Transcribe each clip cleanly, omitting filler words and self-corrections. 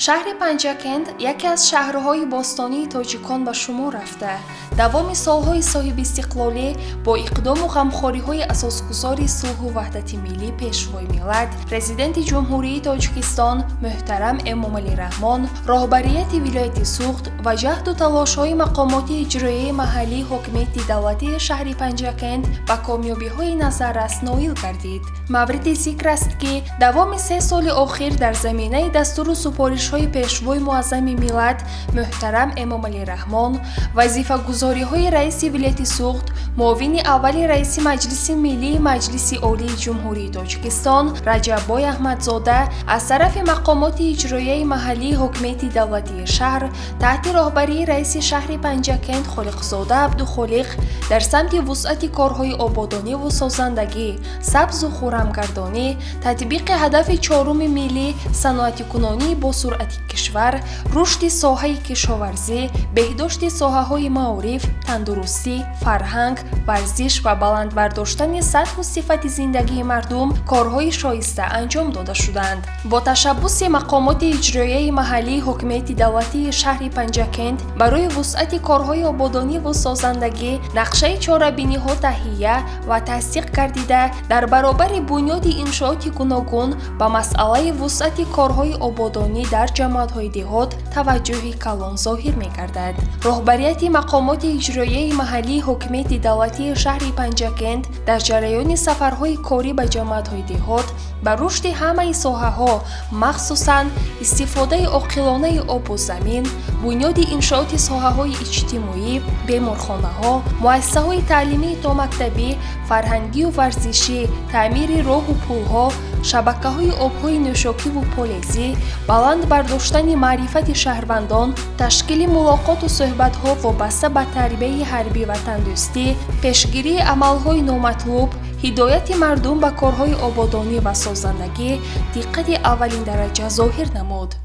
شهر پنجکند یکی از شهرهای باستانی تاجیکان به شمار رفته. دوام سالهای صاحب استقلالی با اقدام و غمخوری‌های اساسگذار صلح و وحدت ملی پیشوای ملت، پرزیدنت جمهوری تاجیکستان محترم امامعلی رحمان، راهبریت ولایت سوخت و جهد و تلاش‌های مقامات اجرایی محلی حکومت دولتی شهر پنجکند به کامیابی‌های نظررس نائل گردید. مورد ذکر است که دوام 3 سال اخیر در زمینه دستور و سپارش‌های پیشوای معظم ملت محترم امامعلی رحمان، وظیفه‌گزاری‌های رئیس ولایت سوخت، معاون اول رئیس مجلس ملی مجلس عالی جمهوری تاجیکستان رجب‌بای احمدزاده از طرف مقامات اجرایی محلی حکومت دولتی شهر تحت راهبری رئیس شهر پنجکند خالقزاده عبدالخالق در سمت وسعت کارهای آبادانی و سازندگی، سبز و خرمگردانی، تطبیق هدف 4 ملی صنعتی کنانی با سرعت کشور، رشد ساحه کشاورزی، بهداشت ساحه‌های معارف، تندرستی، فرهنگ، ورزش و بلند برداشتن سطح و صفت زندگی مردم کارهای شایسته انجام داده شدند. با تشبث مقامات اجرایی محلی حکومت دولتی شهر پنجکند برای وسعت کارهای آبادانی و سازندگی نقشه چاره‌بینی‌ها تهیه و تصدیق گردیده در برابر بنیاد انشاءات گوناگون به مسئله وسعت کارهای آبادانی در جماعت‌های دهات توجه کلان ظاهر می‌گردد. راهبریت مقامات اجرایی محلی حکومت دولتی شهر پنجکند در جریان سفرهای کاری به جماعت‌های دهات به رشد همه ساحه‌ها، مخصوصاً استفاده عاقلانه آب و زمین، بنیاد انشاءات ساحه‌های اجتماعی، بیمارخانه‌ها، مؤسسه‌های تعلیمی تا مکتبی، فرهنگی و ورزشی، تعمیر راه و پل‌ها، شبکه‌های آب‌های نوشاکی و پلیزی، بلند برداشتن معرفت شهروندان، تشکیل ملاقات و صحبت‌ها وابسته به تربیت حربی و تندرستی، پیشگیری عمل‌های نامطلوب، هدایت مردم به کارهای آبادانی و سازندگی دقت اولین درجه ظاهر نمود.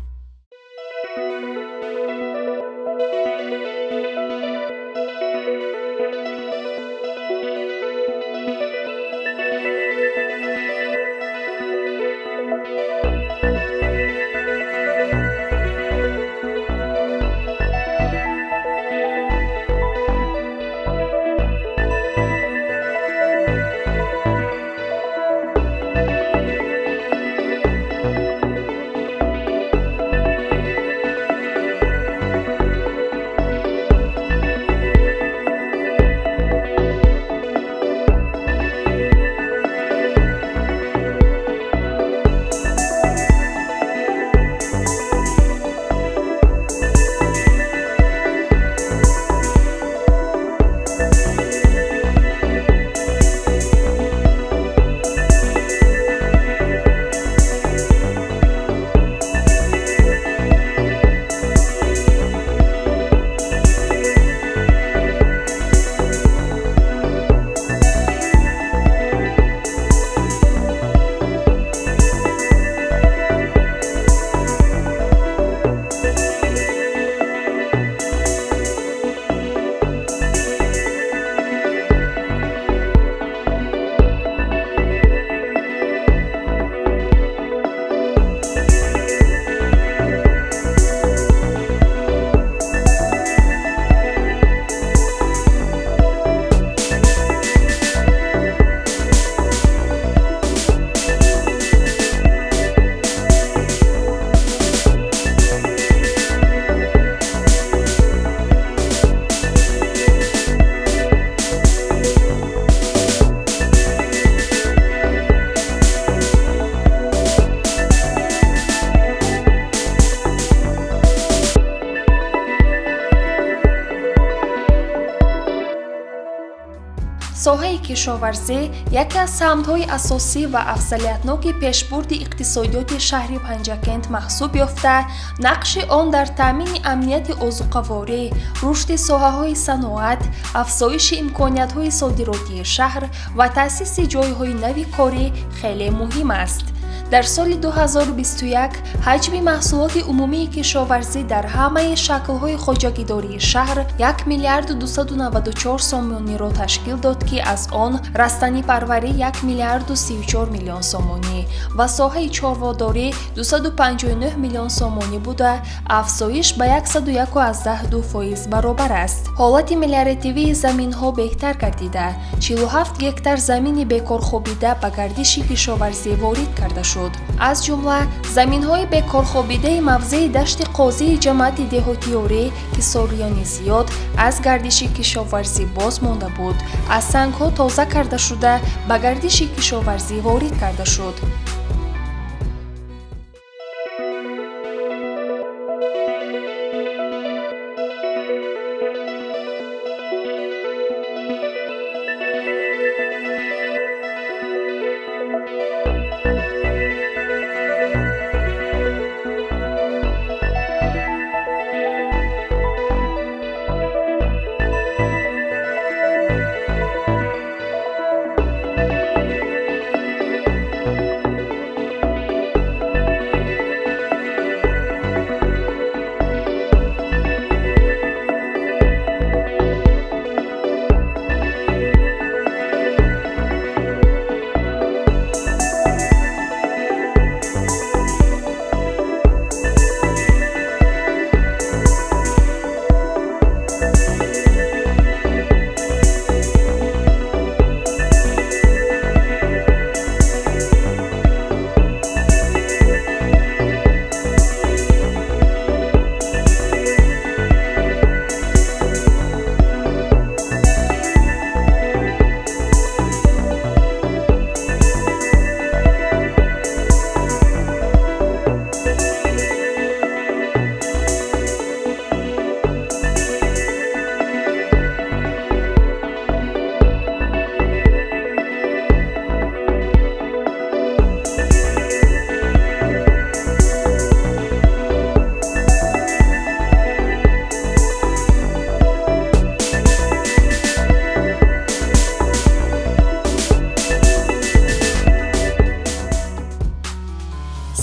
ساحه کشاورزی یکی از سمت‌های اساسی و افضلیت‌ناک پیشبرد اقتصادیات شهر پنجکند محسوب یافته، نقش آن در تامین امنیت آذوقه‌واری، رشد ساحه‌های صنعت، افزایش امکانیت‌های صادراتی شهر و تأسیس جای‌های نو کاری خیلی مهم است. дар соли 2021 ҳаҷми маҳсулоти умумии кишоварзӣ дар ҳамаи шаклҳои хоҷагидории шаҳр 1 миллиарду 294 сомониро ташкил дод, ки аз он растанипарварӣ 1 миллиарду 34 миллион сомонӣ ва соҳаи чорводорӣ 259 миллион сомонӣ буда, афзоиш ба 101.2% баробар аст. ҳолати мелиоративии заминҳо беҳтар гардида, 47 гектар замини бекорхобида ба гардиши кишоварзӣ ворид карда шуд. аз ҷумла заминҳои бекорхобидаи мавзеи дашти қозии ҷамъияти деҳотиёрӣ ки солиёни зиёд аз гардиши кишоварзӣ боз монда буд, аз сангҳо тоза карда шуда ба гардиши кишоварзӣ ворид карда шуд.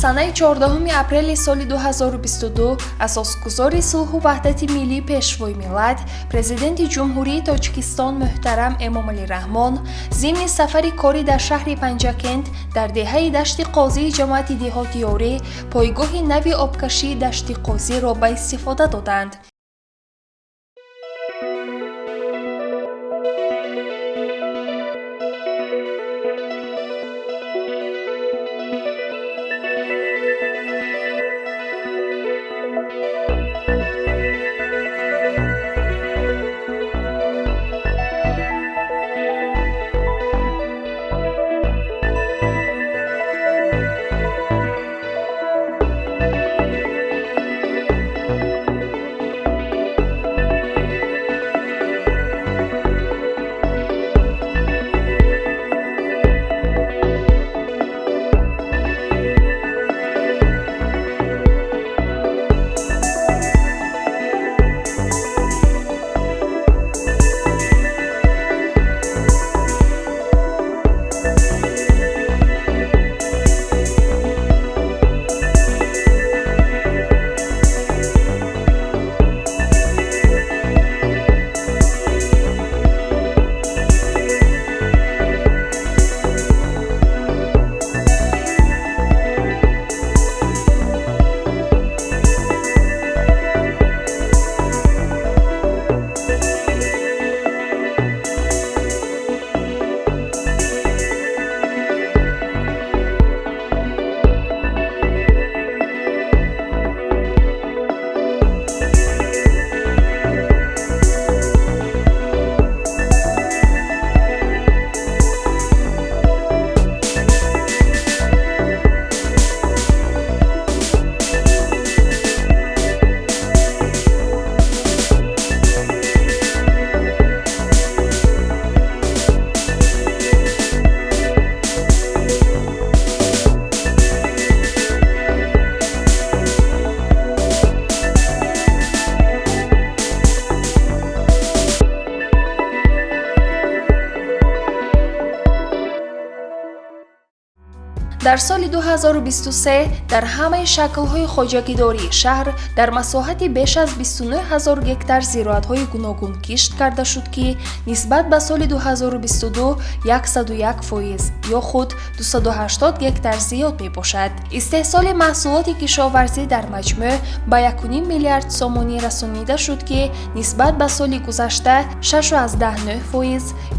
санаи 14 апрели соли 2022 асосгузори сулҳу ваҳдати миллӣ пешвои миллат, президенти ҷумҳурии Тоҷикистон муҳтарам Эмомалӣ Раҳмон зимни сафари корӣ дар шаҳри Панҷакент дар деҳаи дашти қозии ҷамъияти деҳотиёрӣ пойгоҳи нави обкашии дашти қозиро ба истифода доданд. در سال 2023 در همه شکل‌های خواجگیداری شهر در مساحت بیش از 29,000 گکتار زراعت‌های گوناگون کشت کرده شد که نسبت به سال 2022 101% یا خود 280 گکتار زیاد میباشد. استحصال محصولات کشاورزی در مجموع به 1.5 میلیارد سومانی رسانیده شد که نسبت به سال گذشته 6.9%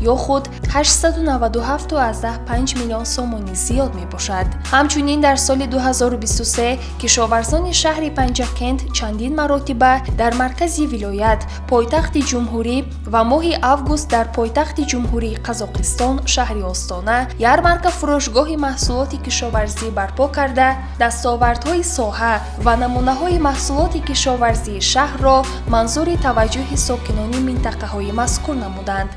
یا خود 897.5 میلیون سومانی زیاد میباشد. همچنین در سال 2023 کشاورزان شهر پنجکند چندین مراتبه در مرکز ولایت پایتخت جمهوری و ماه آگوست در پایتخت جمهوری قزاقستان شهر آستانه یارمارک فروشگاه محصولات کشاورزی برپا کرده دستاوردهای ساحه و نمونه‌های محصولات کشاورزی شهر را منظور توجه ساکنان منطقه‌های مذکور نمودند.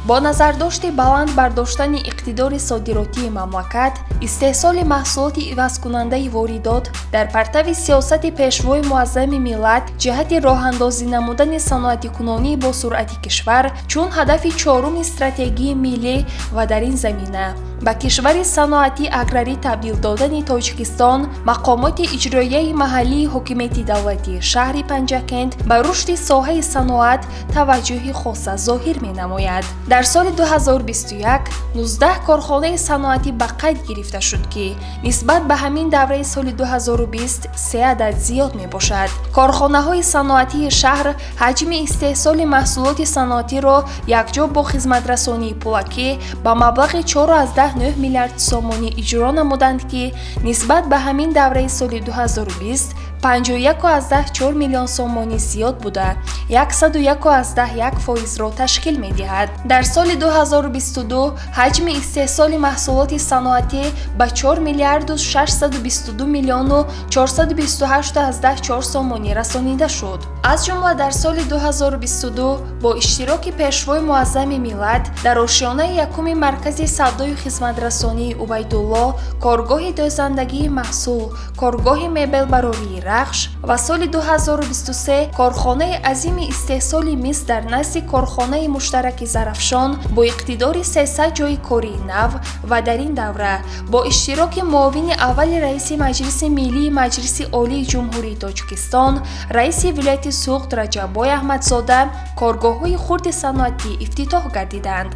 با نظرداشت بلند بر داشتن اقتدار صادراتی مملکت، استحصال محصولات عوض‌کننده واردات در پرتو سیاست پیشروی معظم ملت جهت راه‌اندازی نمودن صنعت کنونی با سرعت کشور چون هدف چهارم استراتژی ملی و در این زمینه به کشور صنعتی اگراری تبدیل دادن تاجیکستان، مقامات اجرایی محلی حکومت دولتی شهر پنجکند به رشد ساحه صنعت توجه خاص ظاهر می‌نماید. در سال 2021 19 کارخانه صنعتی به قید گرفته شد که نسبت به همین دوره سال 2020 3 عدد زیاد می باشد. کارخانه های صنعتی شهر حجم استحصال محصولات صنعتی را یکجا با خدمت رسانی پولاکی به مبلغ 4.9 میلیارد سومانی اجرا نمودند که نسبت به همین دوره سال 2020 51.4 میلیون سومانی زیاد بوده 101.1% را تشکیل می دهد. در سال 2022 حجم استحصال محصولات صنعتی به 4 میلیارد و 622 میلیون و 428.4 سومانی رسانیده شد. از جمله در سال 2022 با اشتراک پیشروی معظم ملت در آشیانه یکم مرکز سودای و خدمت رسانی عبیدالله، کارگاه دوزندگی محصول، کارگاه مبل برای رخش و سال 2023 کارخانه عظیم استحصال مس در نزد کارخانه مشترک زرافشان با اقتدار 300 جای کاری نو و در این دوره با اشتراک معاون اول رئیس مجلس ملی مجلس عالی جمهوری تاجیکستان، رئیس ولایت سوخت رجبای احمدزاده کارگاه‌های خرد صنعتی افتتاح گردیدند.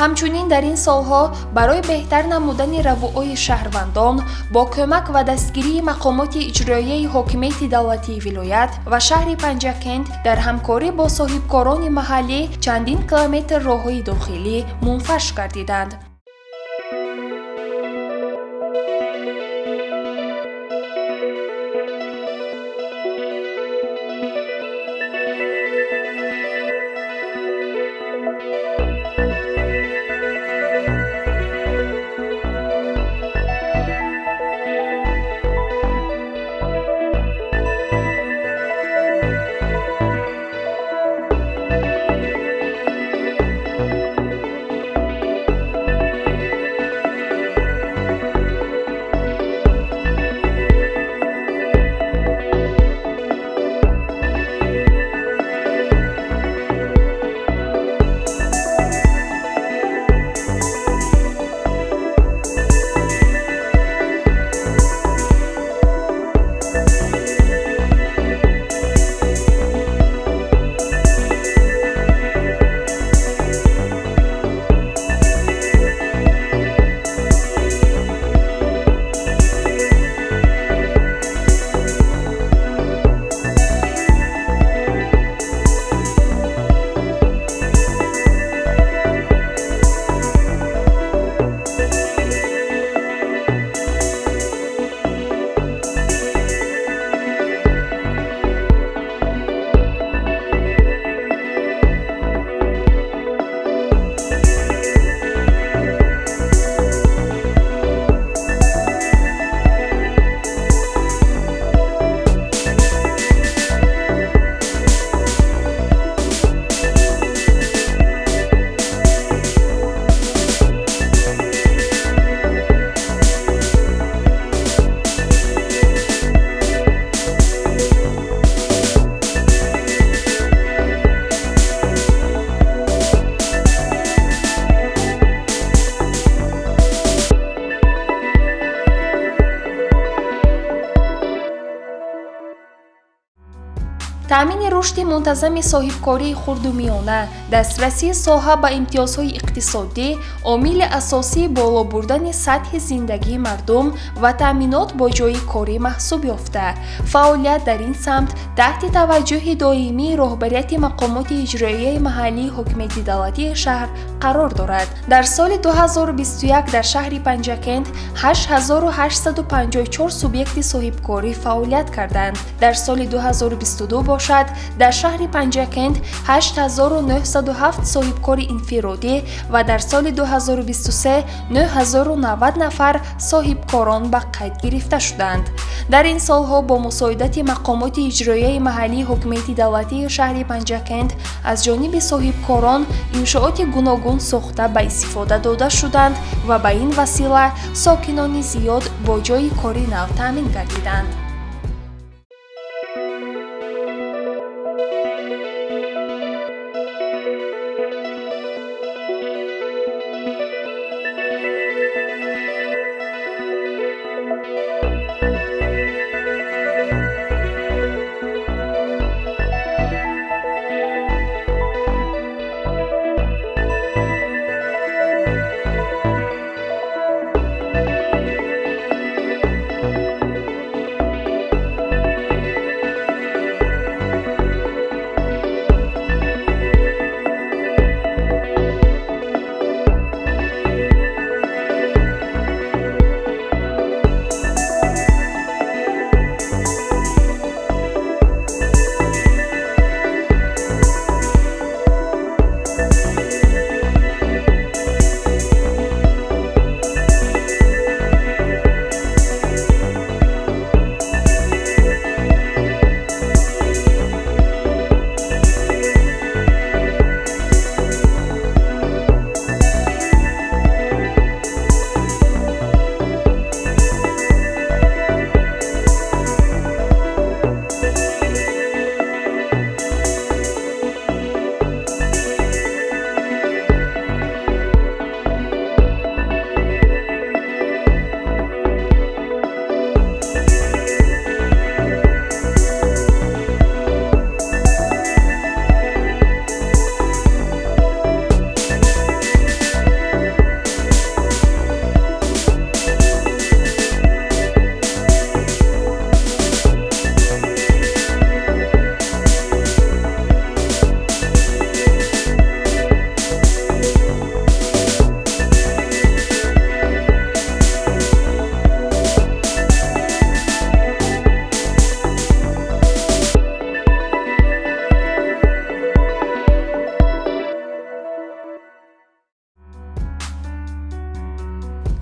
ҳамчунин дар ин солҳо барои беҳтар намудани равуои шаҳрвандон бо кӯмак ва дастгирии мақомоти иҷроияи ҳокимияти давлатии вилоят ва шаҳри Панҷакент дар ҳамкорӣ бо соҳибкорони маҳаллӣ чандин километр роҳҳои дохилӣ мунфаш гардиданд. таъмини рушди мунтазами соҳибкории хурду миёна, дастрасии соҳа ба имтиёзҳои иқтисодӣ, омили асосии боло бурдани сатҳи зиндагии мардум ва таъминот бо ҷойи корӣ маҳсуб ёфта. Фаъолият дар ин самт таҳти таваҷҷӯҳи доимии роҳбарияти мақомоти иҷроияи маҳаллии ҳокимияти давлатии шаҳр қарор дорад. Дар соли 2021 дар шаҳри Панҷакент 8854 субъекти соҳибкорӣ фаъолият карданд. Дар соли 2022 бошад, дар шаҳри Панҷакент 8907 соҳибкори инфиродӣ ва дар соли 2023 9090 нафар соҳибкорон ба қайд гирифта шуданд. Дар ин солҳо бо мусоидати мақомоти иҷроияи маҳаллии ҳокимияти давлатии шаҳри Панҷакент аз ҷониби соҳибкорон иншооти гуногун сохта ба истифода дода шуданд ва ба ин васила сокинони зиёд бо ҷойи кори нав таъмин гардиданд.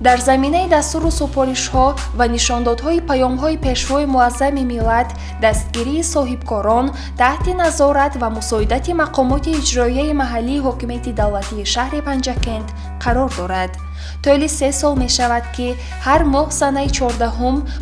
дар заминаи дастуру супоришҳо ва нишондодҳои паёмҳои пешвои муаззами миллат дастгирии соҳибкорон таҳти назорат ва мусоидати мақомоти иҷроияи маҳаллии ҳокимияти давлатии шаҳри Панҷакент қарор дорад. طولی 3 سال می شود که هر ماه سنه 14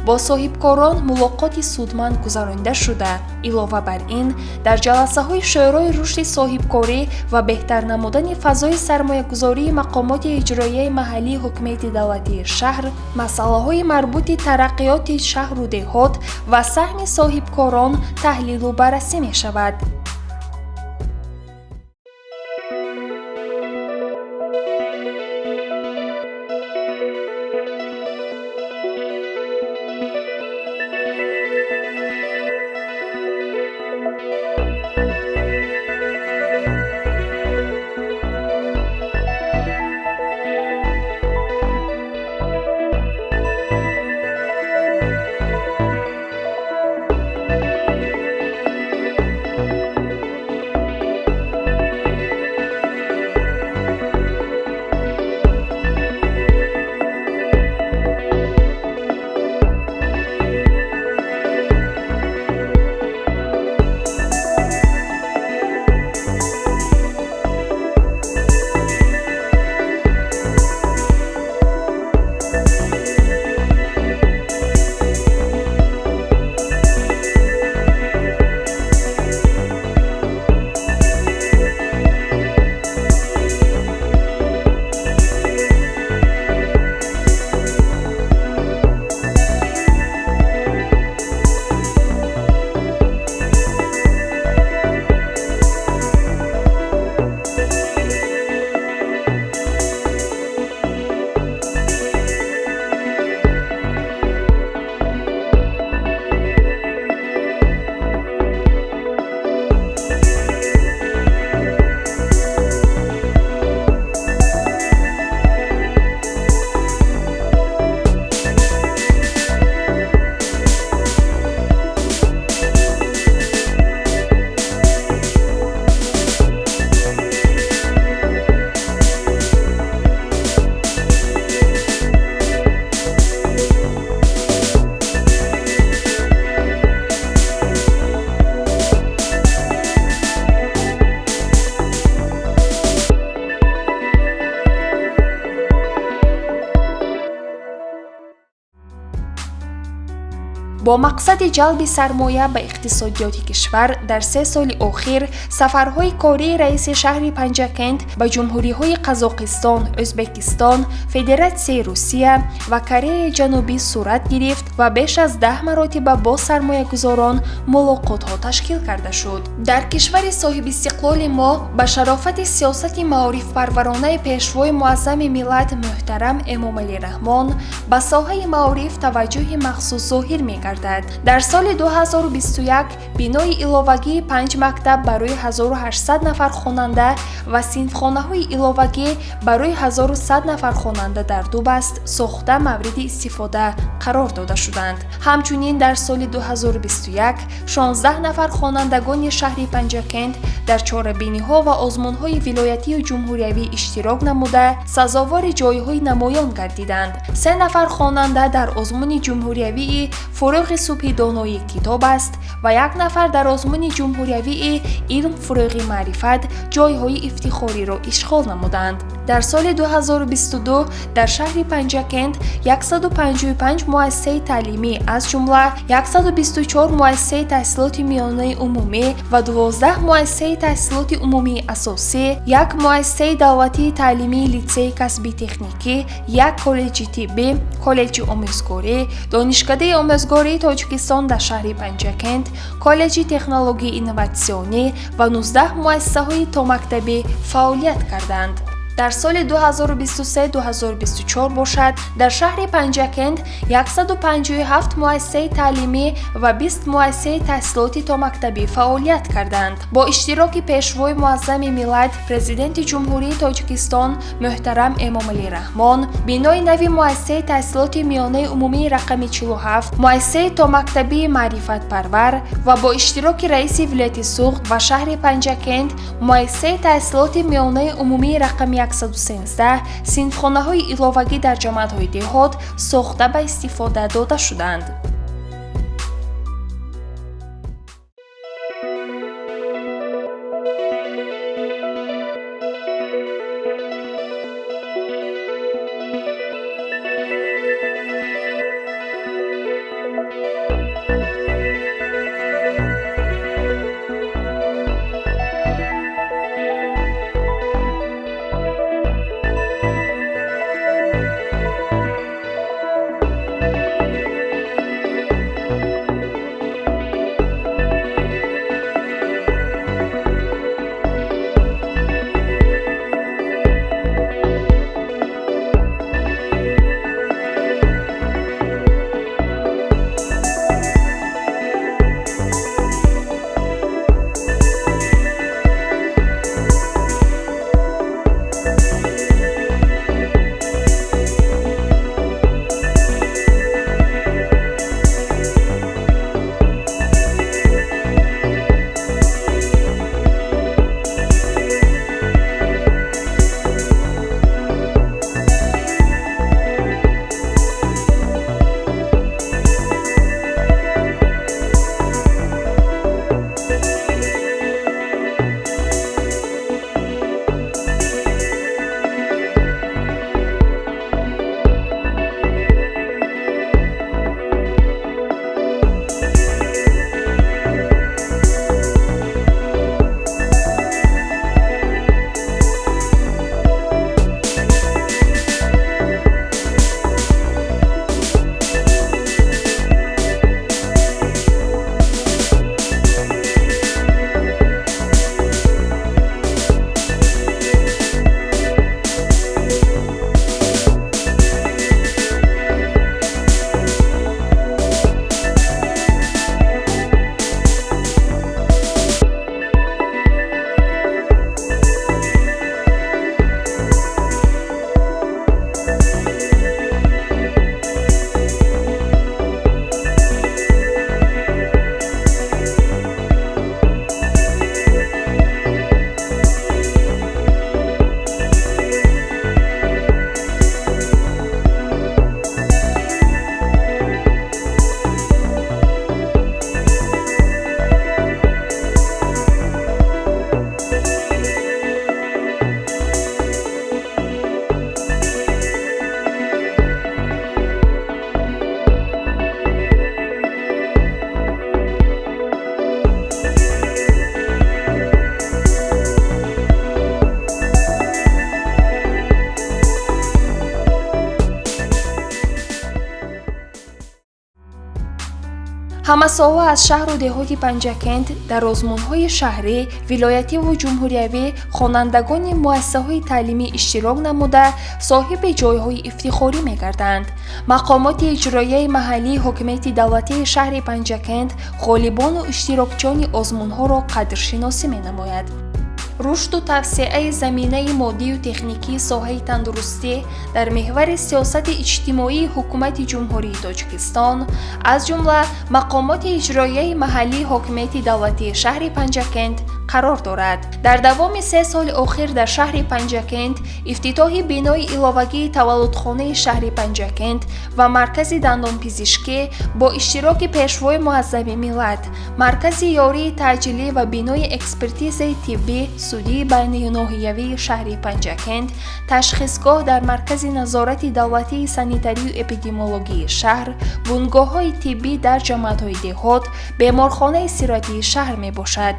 با صاحبکاران ملاقاتی سودمند گذرانده شده. علاوه بر این در جلسه های شورای رشد صاحبکاری و بهتر نمودن فضای سرمایه گذاری مقامات اجرایی محلی حکومت دولتی شهر، مسئله های مربوط ترقیات شهر و دهات و سهم صاحبکاران تحلیل و بررسی می شود. با مقصد جلب سرمایه به اقتصادیات کشور در 3 سال اخیر سفرهای کاری رئیس شهر پنجکент به جمهوری‌های قزاقستان، ازبکستان، فدراسیای روسیه و کره جنوبی صورت گرفت و بیش از 10 مرتبه با سرمایه‌گذاران ملاقات‌ها تشکیل کرده شد. در کشور صاحب استقلال ما به شرافت سیاست معارف پرورانه پیشوای معظم ملت محترم امامعلی رحمان به ساحه معارف توجه مخصوص ظاهر می‌گردد. در سال 2021 بینای علاوگی 5 مکتب برای 1800 نفر خواننده و صنفخانه‌های علاوگی برای 1100 نفر خواننده در 2 بست ساخته مورد استفاده قرار داده شدند. همچنین در سال 2021 16 نفر خوانندگان شهر پنجکент در چهاربینی‌ها و آزمون‌های ولایتی و جمهوریوی اشتراک نموده سزاوار جایهای نمایان گردیدند. 3 نفر خواننده در آزمون جمهوریوی فروغ صبح دانایی کتاب است و 1 نفر در آزمون جمهوریوی علم فروغ معرفت جایهای افتخاری را اشغال نمودند. در سال 2022 در شهر پنجکent 155 مؤسسه تعلیمی از جمله 124 مؤسسه تحصیلات میانه عمومی و 12 مؤسسه تحصیلات عمومی اساسی، 1 مؤسسه دولتی تعلیمی لیسه کسبی تکنیکی، 1 کالج طبی، کالج آموزگاری، دانشکده آموزگاری تاجیکستان در شهر پنجکent، کالج تکنولوژی اینوواسیونی و 19 مؤسسه‌های تا مکتبی فعالیت کردند. در سال 2023-2024 باشد در شهر پنجکent 157 مؤسسه تعلیمی و 20 مؤسسه تحصیلاتی تا مکتبی فعالیت کردند. با اشتراک پیشوای معظم ملت پرزیدنت جمهوری تاجیکستان محترم امامعلی رحمان، بینای نوی مؤسسه تحصیلات میانه عمومی رقم 47، مؤسسه تا مکتبی معرفت پرور و با اشتراک رئیس ولایت سوخت و شهر پنجکent مؤسسه تحصیلات میانه عمومی رقم 113 синфхонаҳои иловагӣ дар ҷамоатҳои деҳот сохта ба истифода дода шуданд. ҳамасоҳо аз шаҳру деҳоти Панҷакент дар озмунҳои шаҳрӣ, вилоятиву ҷумҳуриявӣ хонандагони муассисаҳои таълимӣ иштирок намуда, соҳиби ҷойҳои ифтихорӣ мегарданд. Мақомоти иҷроияи маҳаллии ҳокимияти давлатии шаҳри Панҷакент ғолибону иштирокчиёни озмунҳоро қадршиносӣ менамояд. рушду тавсеаи заминаи моддию техникии соҳаи тандурустӣ дар меҳвари сиёсати иҷтимоии ҳукумати ҷумҳурии Тоҷикистон, аз ҷумла мақомоти иҷроияи маҳаллии ҳокимияти давлатии шаҳри Панҷакент қарор дорад. дар давоми 3 соли охир дар шаҳри Панҷакент ифтитоҳи бинои иловагии таваллудхонаи шаҳри Панҷакент ва маркази дандонпизишкӣ бо иштироки пешвои Муаззами миллат, маркази ёрии таъҷилӣ ва бинои экспертизаи тиббӣ судии байниноҳиявии шаҳри Панҷакент, ташхисгоҳ дар маркази назорати давлатии санитарию эпидемиологии шаҳр, бунгоҳҳои тиббӣ дар ҷамоатҳои деҳот, беморхонаи сиратии шаҳр мебошад.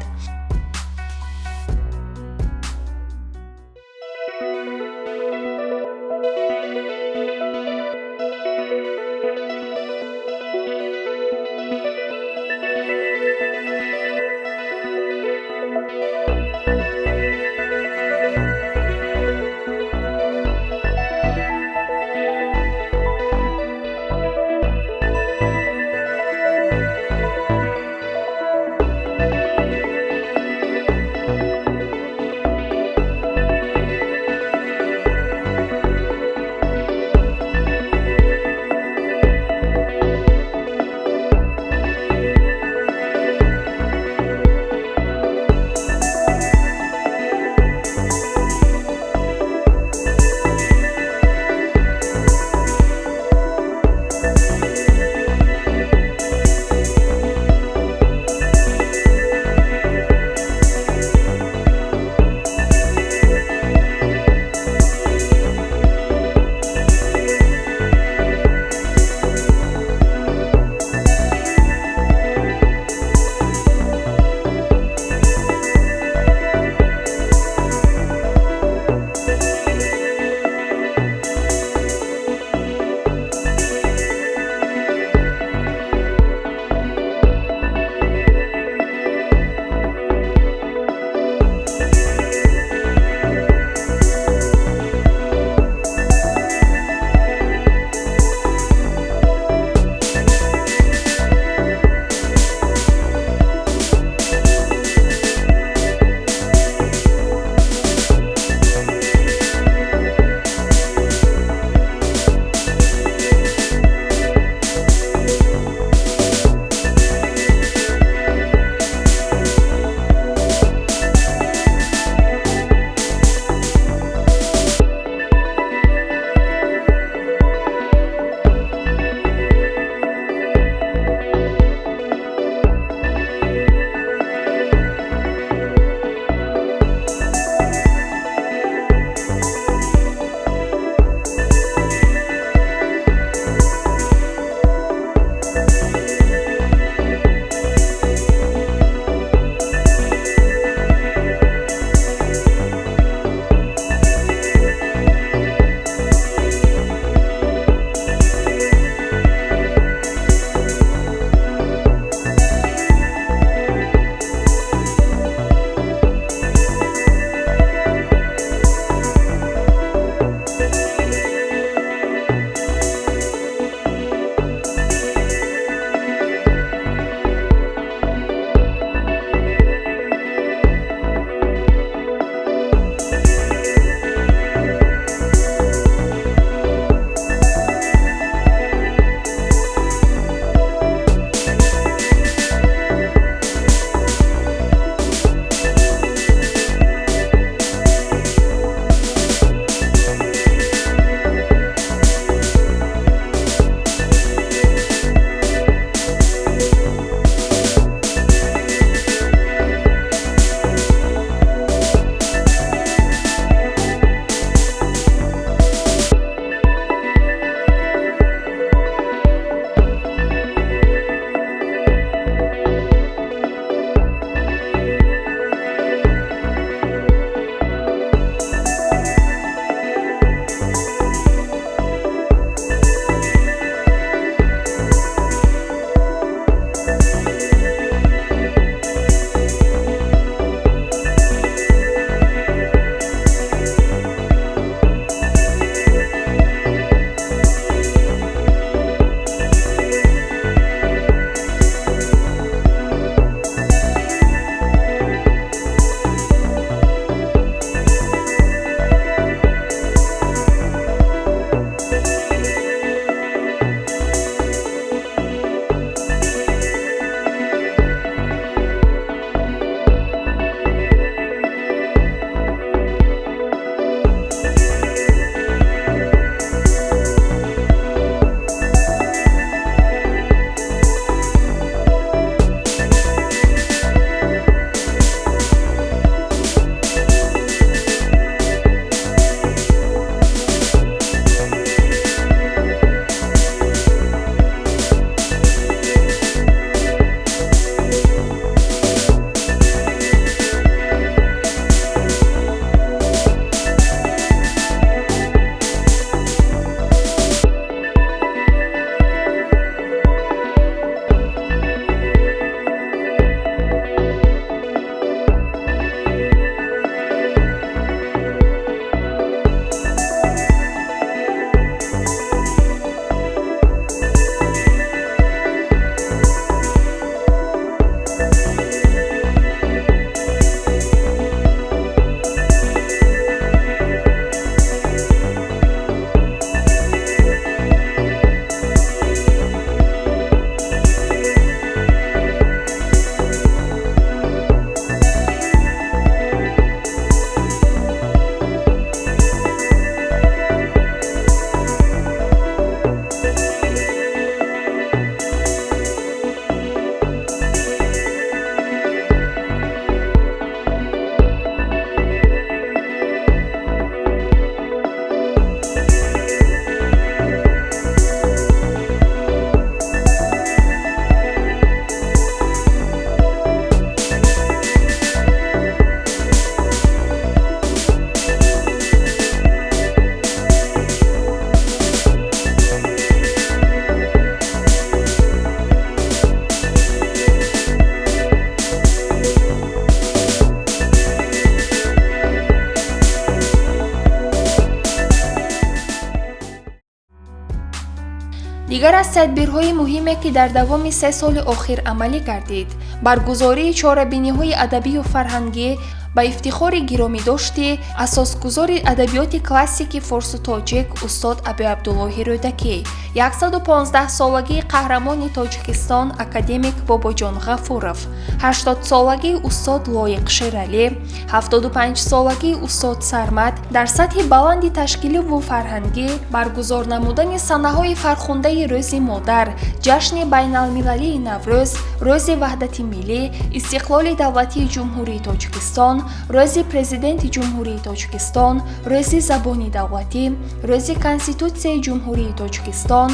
дигар аз тадбирҳои муҳиме ки дар давоми 3 соли охир амалӣ гардид, баргузории чорабиниҳои адабию фарҳангӣ ба ифтихори гиромӣ дошти асосгузори адабиёти классики форсу тоҷик устод Абӣ Абдуллоҳи Рӯдакӣ, 115-солагии қаҳрамони Тоҷикистон академик Бобоҷон Ғафуров, 80-солагии устод Лоиқ Шералӣ, 75-солагии устод Сармад дар сатҳи баланди ташкиливу фарҳангӣ баргузор намудани санаҳои фархундаи Рӯзи модар, ҷашни байналмилалии Наврӯз, Рӯзи ваҳдати миллӣ, истиқлоли давлатии Ҷумҳурии Тоҷикистон, Рӯзи Президенти Ҷумҳурии Тоҷикистон, Рӯзи забони давлатӣ, Рӯзи Конститутсияи Ҷумҳурии Тоҷикистон,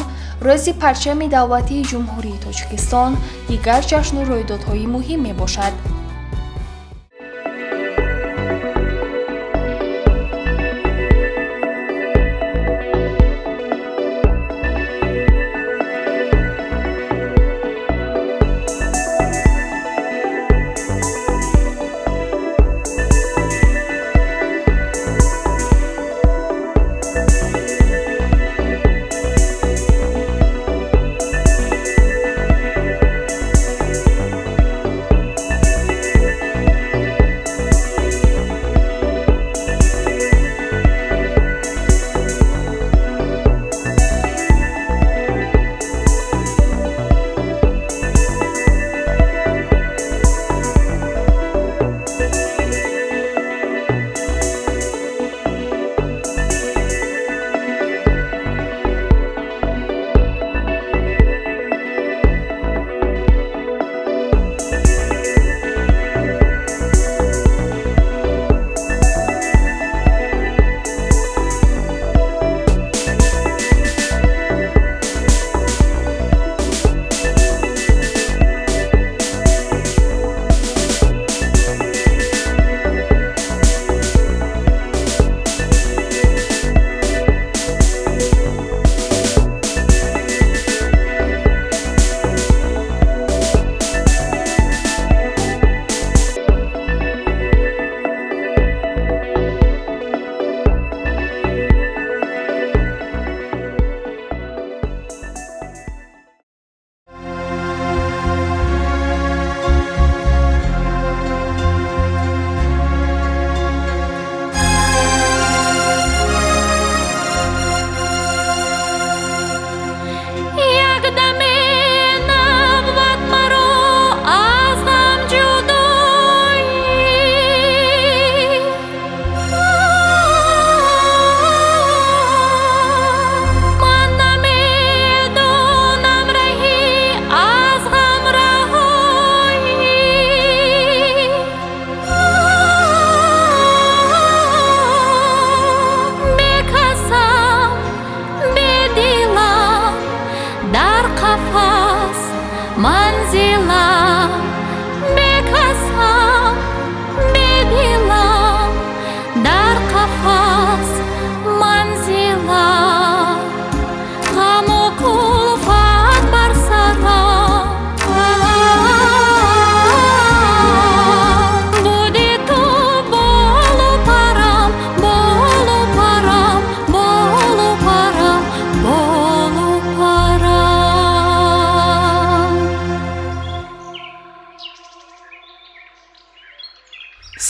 Рӯзи парчами давлатии Ҷумҳурии Тоҷикистон дигар ҷашну рӯйдодҳои муҳим мебошад.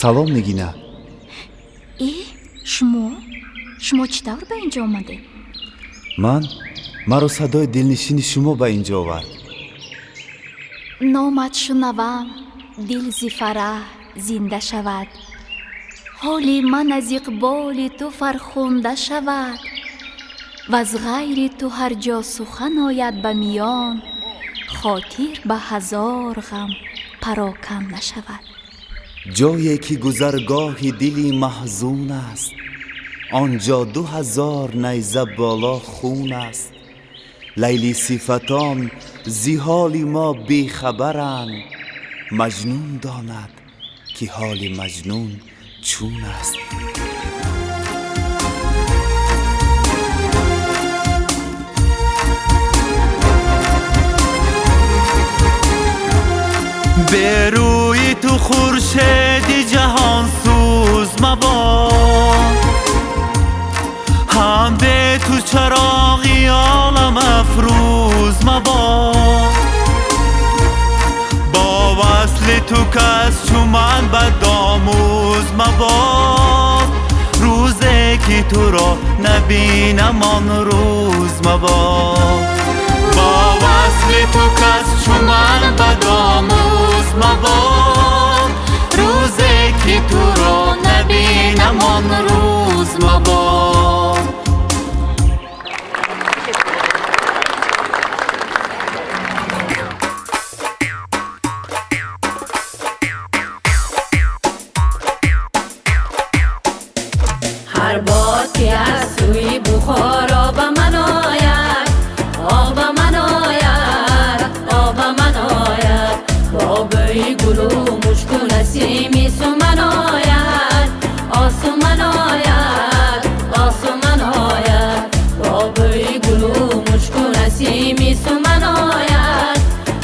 салом Нигина. шумо чӣ тавр ба инҷо омадед? маро садои дилнишини шумо ба инҷо овард. номат шунавам, дил зи фараҳ зинда шавад. ҳоли ман аз иқболи ту фархунда шавад. ваз ғайри ту ҳар ҷо сухан ояд ба миён, хотир ба ҳазор ғам пароканда шавад. ҷое ки гузаргоҳи дили маҳзун аст, онҷо 2000 найза боло хун аст. лайли сифатон зи ҳоли мо бехабаранд, маҷнун донад ки ҳоли маҷнун чун аст. به روی تو خورشید جهان سوز مباد، هم به تو چراغی عالم افروز آموز مباد با وصل تو کس چو من بد آموز مباد روزی که تو را نبینم آن روز مباد با وصل تو کس چو من بد آموز مباد روزی که تو را نبینم آن روز مباد هر باد که از سوی بخارا به من آید آب من آید آب من آید با بوی گل و مشک و نسیم سو من آید آسو من آید آسو من آید با بوی گل و مشک و نسیم سو من آید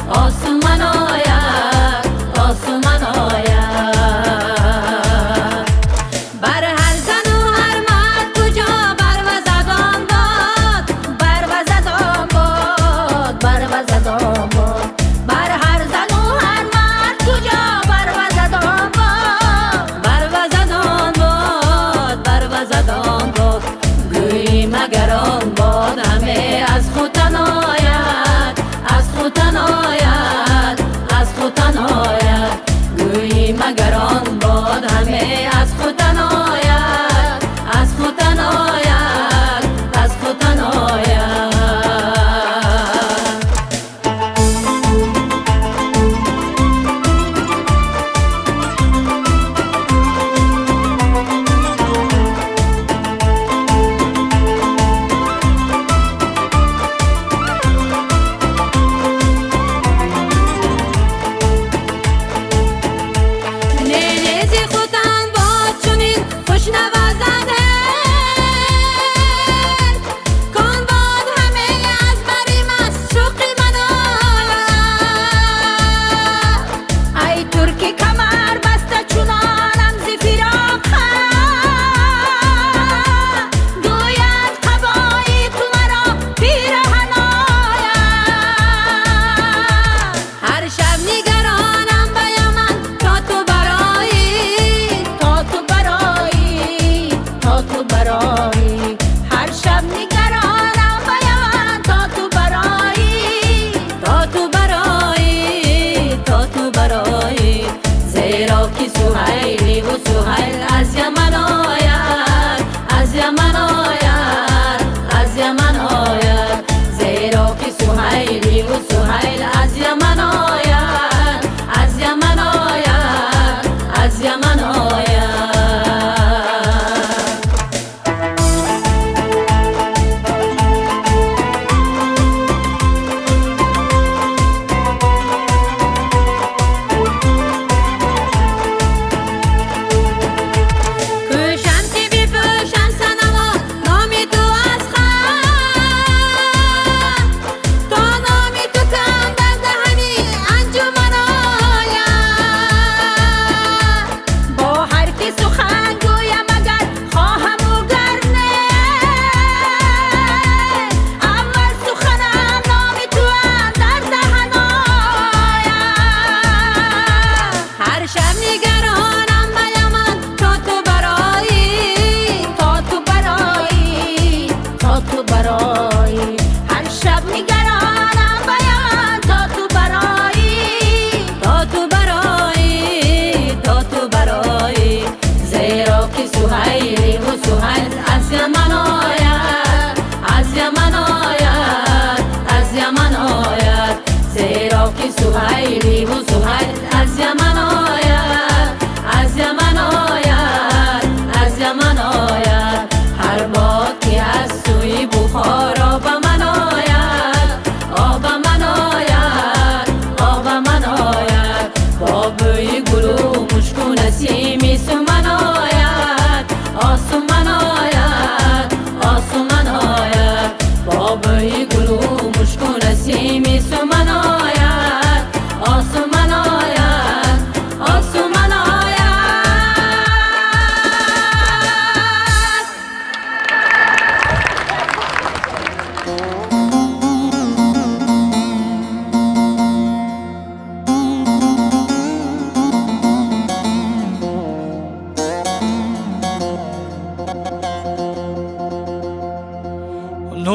آسو من آید آسو من آید بر هر زن و هر مرد کجا بروزدان باد بروزدان باد بروزدان باد بر هر زن و هر مرد کجا بروزدان باد بروزدان باد بروزدان باد گویی مگر آن باد همه از خوتن آید از خوتن آید از خوتن آید گویی مگر آن باد همه از خوتن آید از خوتن آید از خوتن آید نیزی خوتن باد چونین خوش نوازنده کن باد همه از بری مسوقی من آید ای ترکی کمر بسته چونانم زی فراقه گوید قبایی تو مرا پیرهن آید هر شب نگرانم به یمن تا تو برایی تا تو برایی تا تو برایی هر شب نگرانم به یمن تا تو برایی تا تو برایی تا تو برایی زیرا که سوهیل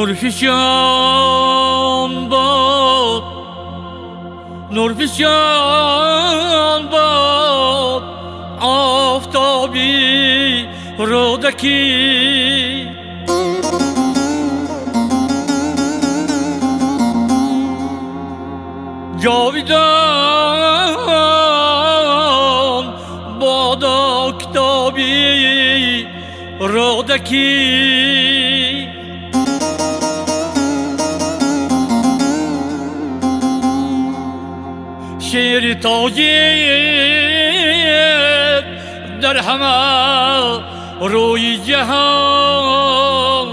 نورفشان باد نورفشان باد آفتابی رودکی جاویدان باد آفتابی رودکی شیر تاجیک در همه روی جهان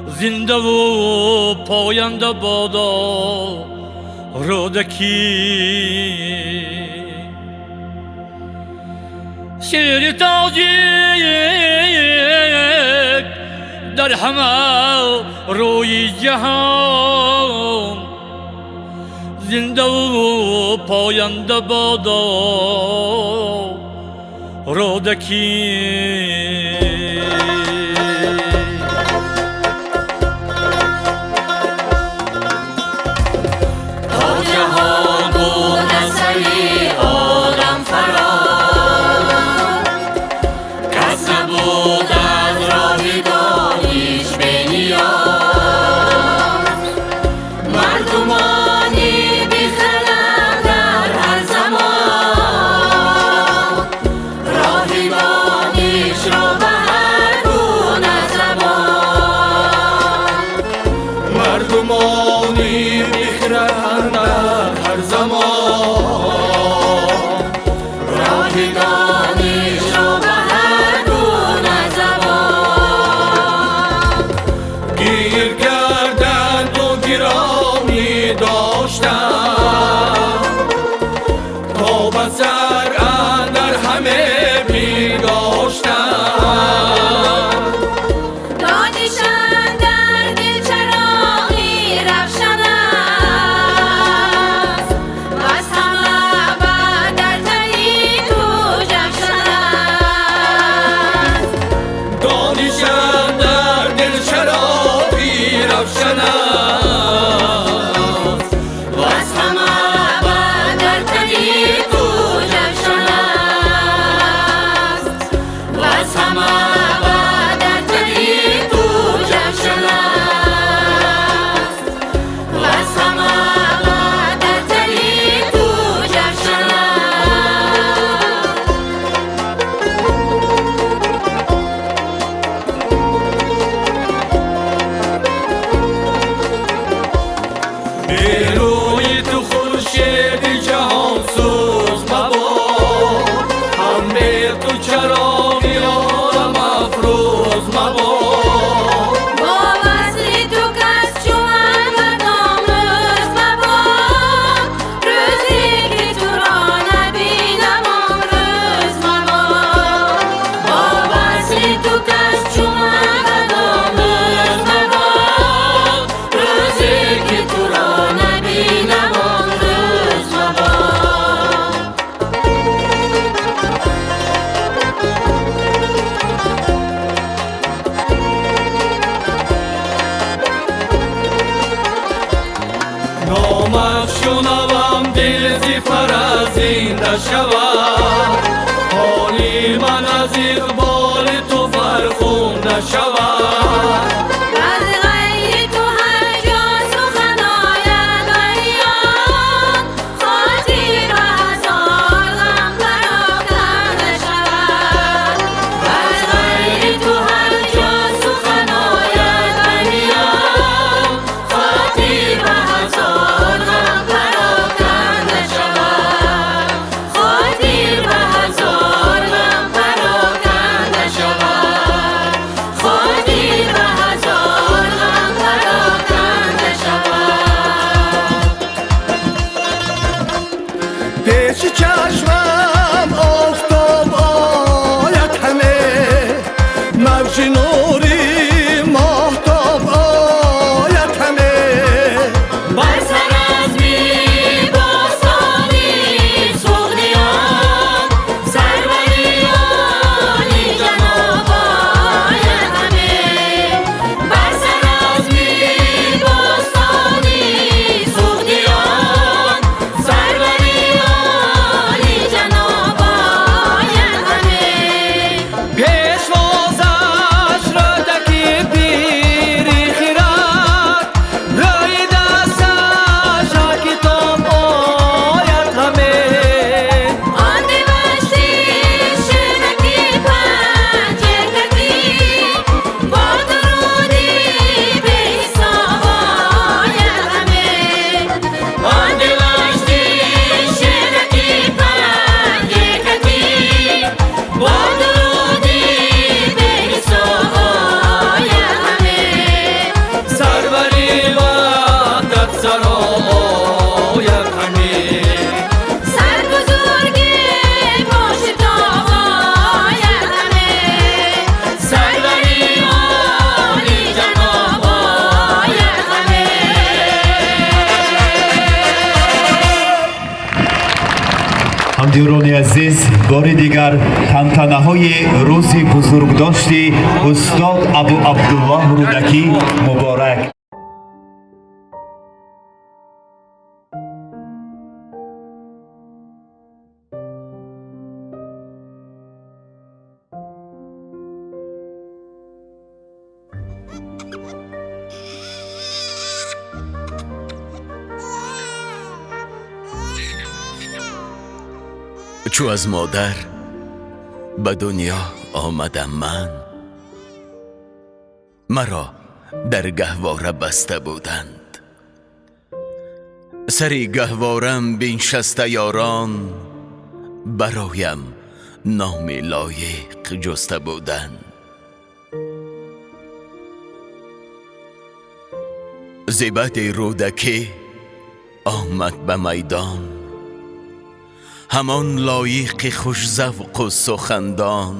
زنده و پاینده بادا رودکی شیر تاجیک در همه روی جهان زنده و پاینده بادا رودکی تا جهان بود اثری عالم فرار کس نبود از راه دانش به نیاز مردمانی بی‌خرد در هر زمان راه دانش را به هر گونه زبان مردمانی بیخرد در هر زمان راه دانش را به هر گونه زبان گیر کردند و گرامی داشتند تا به سر اندر همه بیداشتند دانشان در دل چراغی روشن است بس همه ابد در طریق او جوشن است دانشان در دل چراغی روشن است بس همه ابد در طریق او جوشن است بس همه ابد در طریق او جوشن است بس همه ابد در طریق او جوشن به روی تو خورشید جهان سوز مباد هم به تو چراغی عالم افروز مباد با وصل تو کس چو من مدام روز مباد روزی که تو را نبینم آن روز مباد با وصل تو کس چو من مدام روز مباد روزی که تو را نبینم آن روز مباد نامت شنوم دل زی فرزینده شود حالی من از اقبال تو فرخنده شود از غیر تو هر جا سخن آید بیان خاطر و هزار غم پراکنده شود از غیر تو هر جا سخن آید بیان خاطر و هزار غم پراکنده شود خاطر و هزار غم پراکنده شود خاطر و هزار غم پراکنده شود پیش چشمم آفتاب آید همه موج نوری ماهتاب آید همه بر سر از بی باستانی سغدیان سروریانی جناب آید همه بر سر جهاندیران عزیز، بار دیگر تنتنه‌های روز بزرگداشت استاد ابو عبدالله رودکی مبارک. چو از مادر به دنیا آمدم من، مرا در گهواره بسته بودند. سری گهوارم بنشسته یاران، برایم نام لایق جسته بودند. زیبت رودکی آمد به میدان، همان لایق خوش ذوق و سخندان.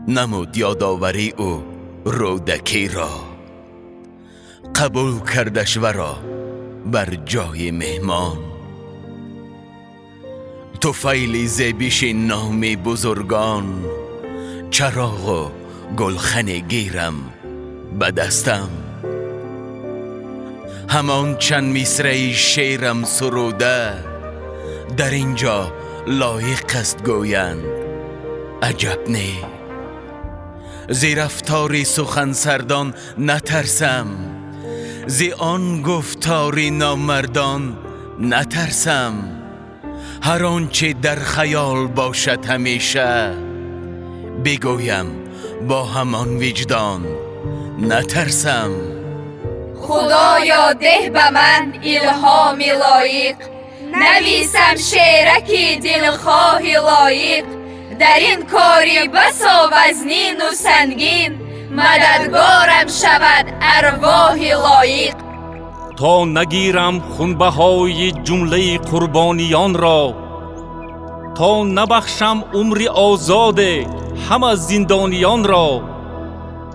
نمود یادآوری او رودکی را، قبول کردش ورا بر جای مهمان. طفیل زیبیش نام بزرگان، چراغ و گلخن گیرم به دستم. همان چند مصرع شعرم سروده، در اینجا لایق است گویند عجب نه. زی رفتار سخن سردان نترسم، زی آن گفتار نامردان نترسم. هر آنچه در خیال باشد همیشه، بگویم با همان وجدان نترسم. خدایا ده به من الهام لایق، نویسم شعرکی دلخواه لایق. در این کاری بسا وزنین و سنگین، مددگارم شود ارواح لایق. تا نگیرم خونبهای جمله قربانیان را، تا نبخشم عمر آزاد همه زندانیان را،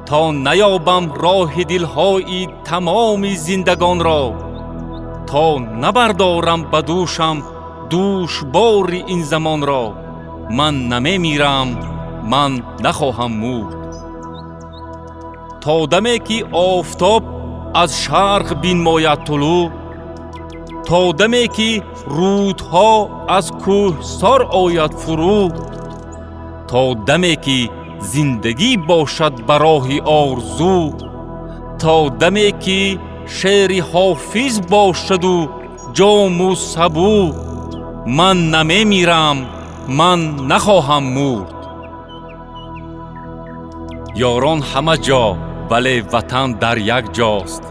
تا نیابم راه دلهای تمام زندگان را، تا نبردارم به دوشم دوشبار این زمان را. من نمی میرم، من نخواهم مرد. تا دمی که آفتاب از شرق بنماید طلوع، تا دمی که رودها از کوهسار آید فرو، تا دمی که زندگی باشد برای آرزو، تا دمی که شعر حافظ باشد و جام و سبو. من نمی میرم، من نخواهم مرد. یاران همه جا ولی وطن در یک جاست.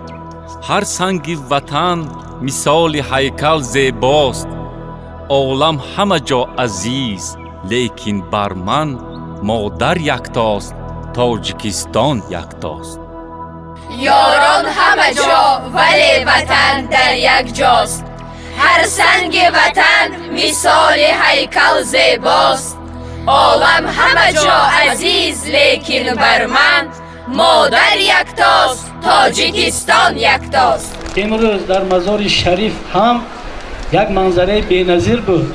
هر سنگ وطن مثال هیکل زیباست. عالم همه جا عزیز لیکن بر من مادر یکتاست، تاجیکستان یکتاست. یاران همه جا ولی وطن در یک جاست. هر سنگ وطن مثال هیکل زیباست. عالم همه جا عزیز لیکن بر من مادر یکتاست، تاجیکستان یکتاست. امروز در مزار شریف هم یک منظره بی‌نظیر بود.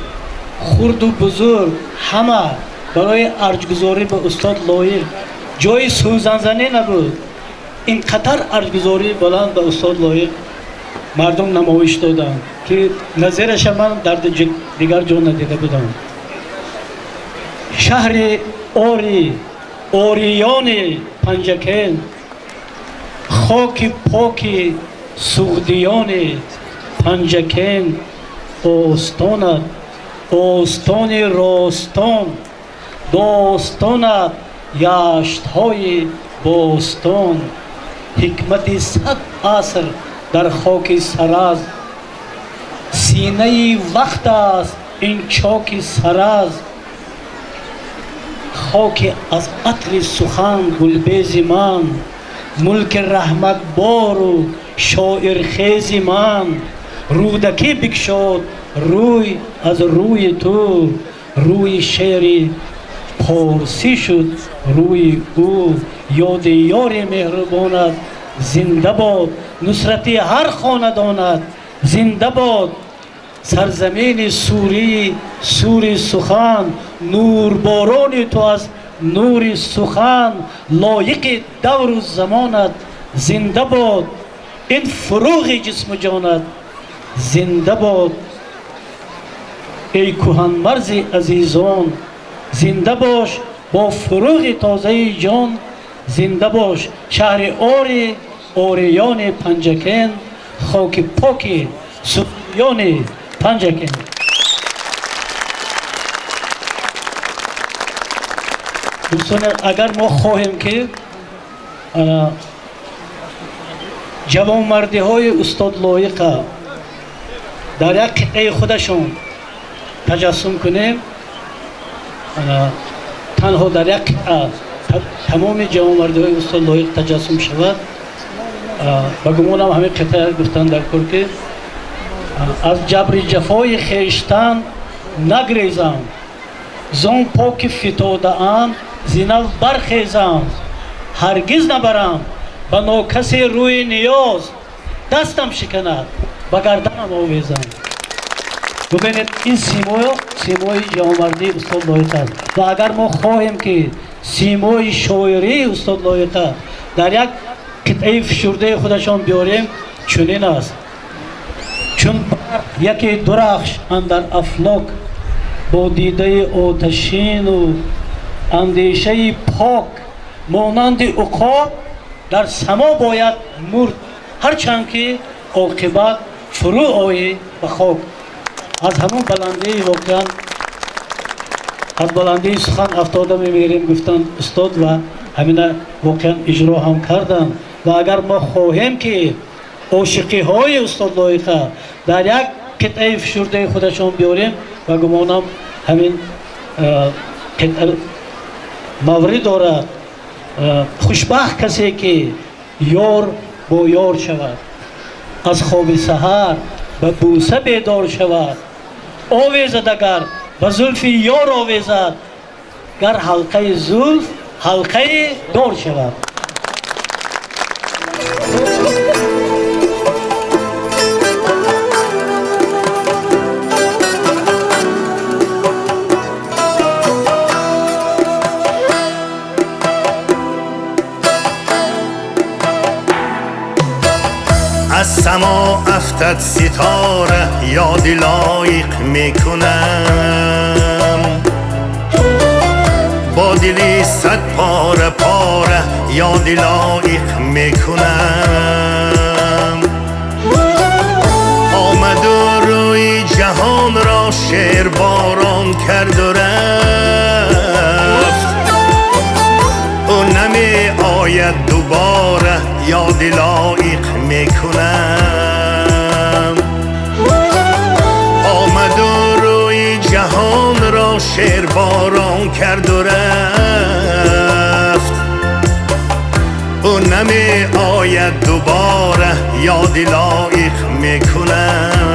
خرد و بزرگ همه برای ارجگذاری به استاد لایق، جای سوزن زنی نبود. اینقدر ارجگذاری بلند به استاد لایق مردم نمایش دادند که نظرش من در دیگر جا ندیده بودم. شهر اوریان پنجکین، خاک پاک سعودیان پنجکین، آستانت آستان راستان، داستانت یشت‌های باستان. حکمت 100 عصر در خاک سرز، سینه وقت است این چاک سرز. خاک از عطر سخن گلبیز من، ملک رحمت بار و شاعر خیز من. رودکی بکشاد روی از روی تو، روی شعر پارسی شد روی او. یاد یار مهربانت زنده باد، نصرتی هر خاندانت زنده باد. سرزمین سوری سوری سخن نورباران تو از نور سخن لایق دور و زمانت زنده باد این فروغ جسم و جانت زنده باد ای کهن مرز عزیزان زنده باش با فروغ تازه جان زنده باش شهر آریان پنجکن خاک پاک سوریان پنجکن. دوستان اگر ما خواهیم که جوانمردی های استاد لایق در یک قطعه خودشون تجسم کنیم تنها در یک تمام جوانمردی های استاد لایق تجسم شود و گمانم همه قطعه گفتن در کل که از جبر جفای خیشتن نگریزم زان پاک فتاده ام زینب برخیزم هرگز نبرم به ناکسی روی نیاز دستم شکند به گردنم آویزم. ببینید این سیمای جوانمردی استاد لایق است و اگر ما خواهیم که سیمای شاعری استاد لایق در یک قطعه فشرده خودشان بیاریم چنین است: چون یکی درخش اندر افلاک با دیده آتشین و اندیشه پاک مانند عقاب در سما باید مرد هرچند که عاقبت فرو آیی به خاک. از همون بلندی واقعا از بلندی سخن افتاده میمیریم گفتن استاد و همین واقعا اجرا هم کردن و اگر ما خواهیم که عاشقی های استاد لایق در یک قطعه فشرده خودشان بیاریم و گمانم همین قطعه مورد دارد خوشبخت کسی که یار با یار شود از خواب سحر به بوسه بیدار شود آویزد اگر به زلف یار آویزد گر حلقه زلف حلقه دار شود. از سما افتد ستاره یادی لایق میکنم با دلی صد پاره پاره یادی لایق میکنم آمد و روی جهان را شعر باران کرد و رفت او نمی آید دوباره یادی لایق میکنم آمد و روی جهان را شعر باران کرد و رفت او نمی آید دوباره یادی لایق میکنم.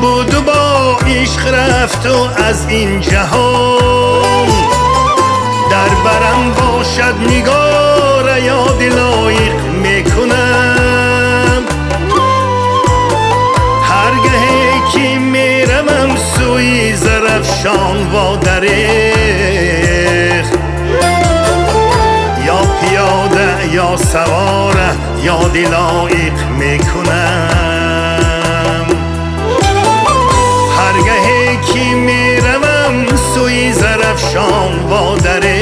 بود و با عشق رفت و از این جهان در برم باشد نگار یاد لایق میکنم هرگهی که میرمم سوی زرفشان و دریغ یا پیاده یا سواره یاد لایق میکنم هرگهی که میروم سوی زرفشان و دریغ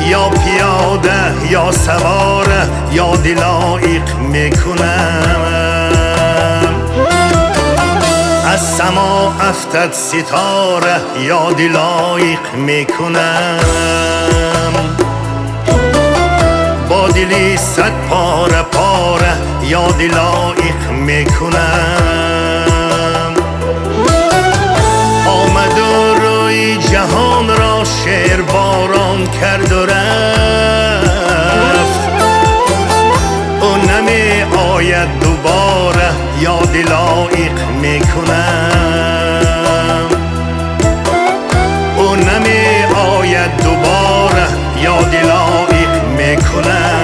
یا پیاده یا سواره یاد لایق میکنم از سما افتد ستاره یاد لایق میکنم با با دلی صد پاره پاره یادی لایق میکنم. آمد و روی جهان را شعر باران کرد و رفت، او نمی آید دوباره یادی لایق میکنم. او نمی آید دوباره یادی لایق میکنم.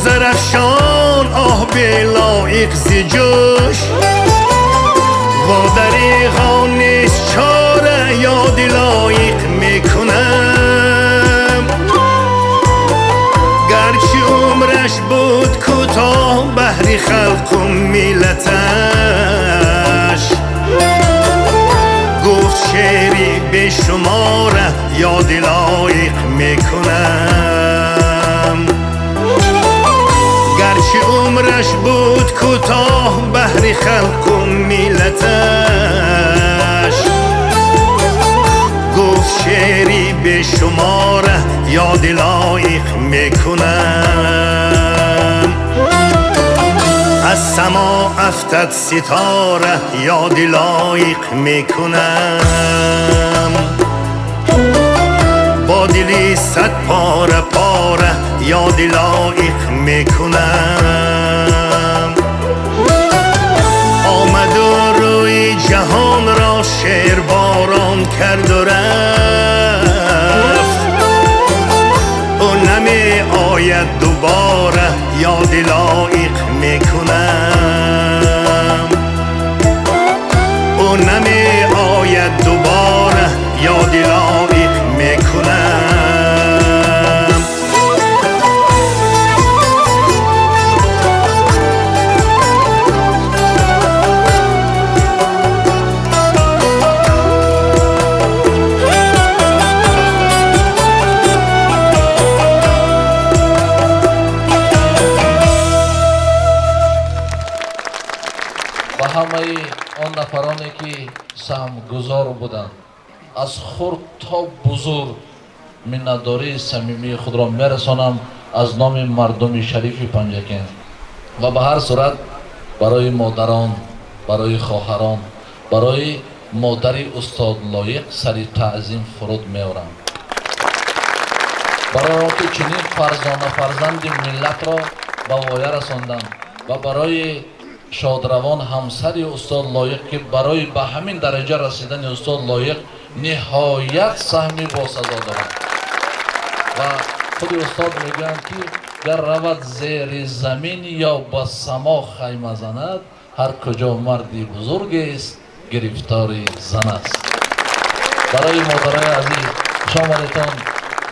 زرفشان آه بلایق زی جوش و دریغا نیست چاره یادی لایق میکنم. گرچه عمرش بود کوتاه بهر خلق و ملتش، گفت شعری بیشماره یادی لایق میکنم. گرچه عمرش بود کوتاه بهر خلق و ملتش، گفت شعری بیشماره یادی لایق میکنم. از سما افتد ستاره یادی لایق میکنم. با دلی صد پاره پاره یادی لایق میکنم. آمد و روی جهان را شعر باران کرد و رفت، او نمی آید دوباره یادی لایق میکنم. او نمی آید دوباره یادی لایق میکنم. و همه آن نفرانی که سهمگزار بودند از خرد تا بزرگ منتداری صمیمی خود را میرسانم از نام مردم شریف پنجکین. و به هر صورت برای مادران، برای خواهران، برای مادری استاد لایق سری تعظیم فرود میارم. برای آنکه چنین فرزند ملت را به وایه رساندند و برای شادروان همسری استاد لایق که برای به همین درجه رسیدن استاد لایق نهایت سهمی با صدا دارند. و خود استاد میگویند که گر رود زیر زمین یا به سما خیمه زند، هر کجا مردی بزرگ است گرفتاری زن است. برای مادرای عزیز شاملتان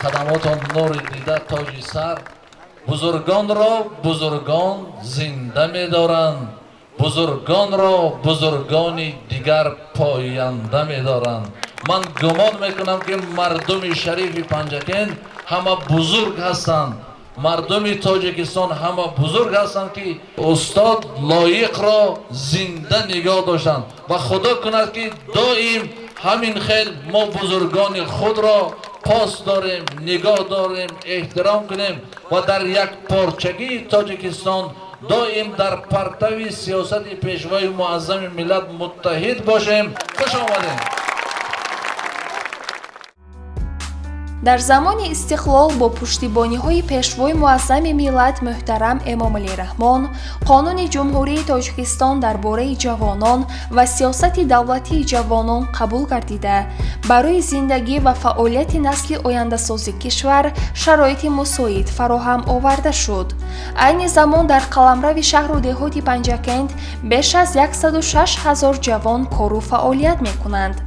خدماتان نور دیده تاج سر، بزرگان را بزرگان زنده می دارند، بزرگان را بزرگانی دیگر پاینده می دارند. من گمان میکنم که مردم شریف پنجکین همه بزرگ هستند، مردم تاجیکستان همه بزرگ هستند که استاد لایق را زنده نگاه داشتند و خدا کند که دائم همین خیل ما بزرگان خود را پاس داریم، نگاه داریم، احترام کنیم و در یک پارچگی تاجیکستان دائم در پرتو سیاست پیشوای معظم ملت متحد باشیم. خوش آمدین. در زمان استقلال با پشتیبانی‌های پیشوای معظم ملت محترم امامعلی رحمان، قانون جمهوری تاجیکستان درباره جوانان و سیاست دولتی جوانان قبول گردیده برای زندگی و فعالیت نسل آینده‌سازی کشور شرایط مساعد فراهم آورده شد. عین زمان در قلمرو شهر و دهات پنجکین بیش از 106,000 جوان کار و فعالیت می‌کنند.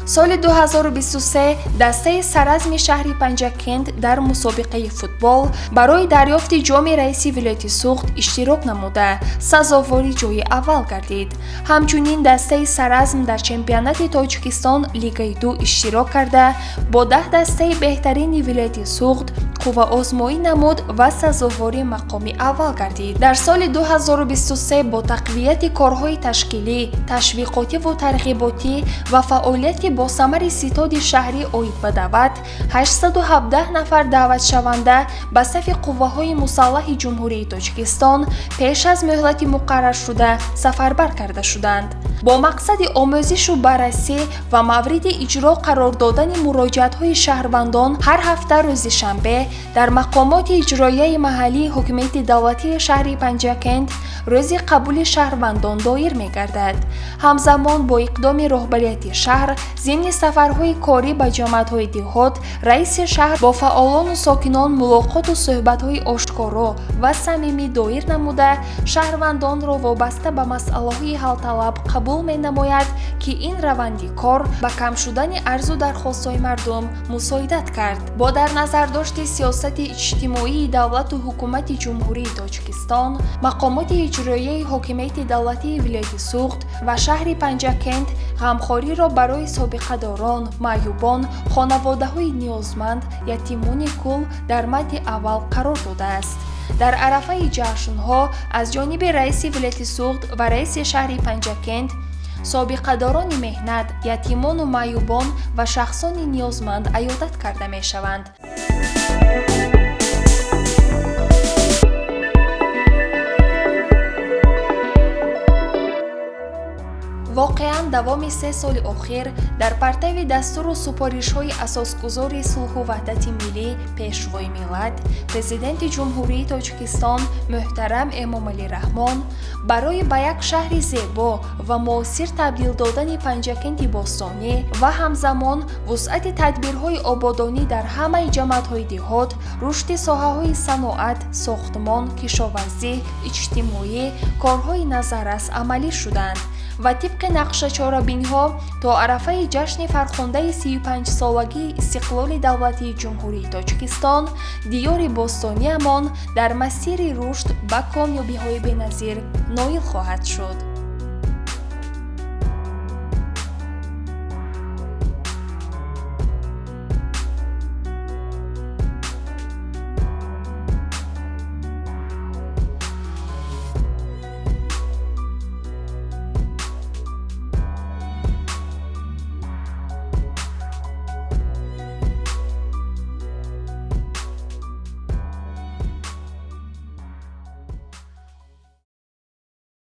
соли 2023 дастаи саразми шаҳри Панҷакент дар мусобиқаи футбол барои дарёфти ҷоми раиси вилояти Суғд иштирок намуда сазовори ҷойи аввал гардид. Ҳамчунин дастаи саразм дар чемпионати Тоҷикистон Лигаи 2 иштирок карда бо 10 дастаи беҳтарини вилояти Суғд қувваозмоӣ намуд ва сазовори мақоми аввал гардид. Дар соли 2023 бо тақвияти корҳои ташкилӣ, ташвиқотиву тарғиботӣ ва фаъолияти босамари ситоди шаҳрӣ оид ба даъват 817 нафар даъватшаванда ба сафи қувваҳои мусаллаҳи ҷумҳурии Тоҷикистон пеш аз муҳлати муқаррар шуда сафарбар карда шуданд. бо мақсади омӯзишу баррасӣ ва мавриди иҷро қарор додани муроҷиатҳои шаҳрвандон ҳар ҳафта рӯзи шанбе дар мақомоти иҷроияи маҳаллии ҳокимияти давлатии шаҳри Панҷакент рӯзи қабули шаҳрвандон доир мегардад. ҳамзамон бо иқдоми роҳбарияти шаҳр зимни сафарҳои корӣ ба ҷамоатҳои диҳот, раиси шаҳр бо фаъолону сокинон мулоқоту суҳбатҳои ошкоро ва самимӣ доир намуда шаҳрвандонро вобаста ба масъалаҳои ҳалталаб қабул менамояд, ки ин раванди кор ба кам шудани арзу дархостҳои мардум мусоидат кард. бо дар назардошти сиёсати иҷтимоии давлату ҳукумати ҷумҳурии Тоҷикистон, мақомоти иҷроияи ҳокимияти давлатии вилояти Суғд ва шаҳри Панҷакент ғамхориро барои собиқадорон, маъюбон, хонаводаҳои ниёзманд, ятимони кул дар мадди аввал қарор додааст. дар арафаи ҷашнҳо аз ҷониби раиси вилояти Суғд ва раиси шаҳри Панҷакент собиқадорони меҳнат, ятимону маъюбон ва шахсони ниёзманд аёдат карда мешаванд. воқеан давоми 3 соли охир дар партави дастуру супоришҳои асосгузори сулҳу ваҳдати миллӣ пешвои миллат, президенти ҷумҳурии Тоҷикистон муҳтарам Эмомалӣ Раҳмон барои ба як шаҳри зебо ва муосир табдил додани Панҷакенти бостонӣ ва ҳамзамон вусъати тадбирҳои ободонӣ дар ҳамаи ҷамоатҳои диҳот, рушди соҳаҳои саноат, сохтмон, кишоварзӣ, иҷтимоӣ, корҳои назаррас амалӣ шуданд ва тибқи нақшачорабиниҳо то арафаи ҷашни фархондаи 35-солагии истиқлоли давлатии ҷумҳурии Тоҷикистон диёри бостониамон дар масири рушд ба комёбиҳои беназир ноил хоҳад шуд.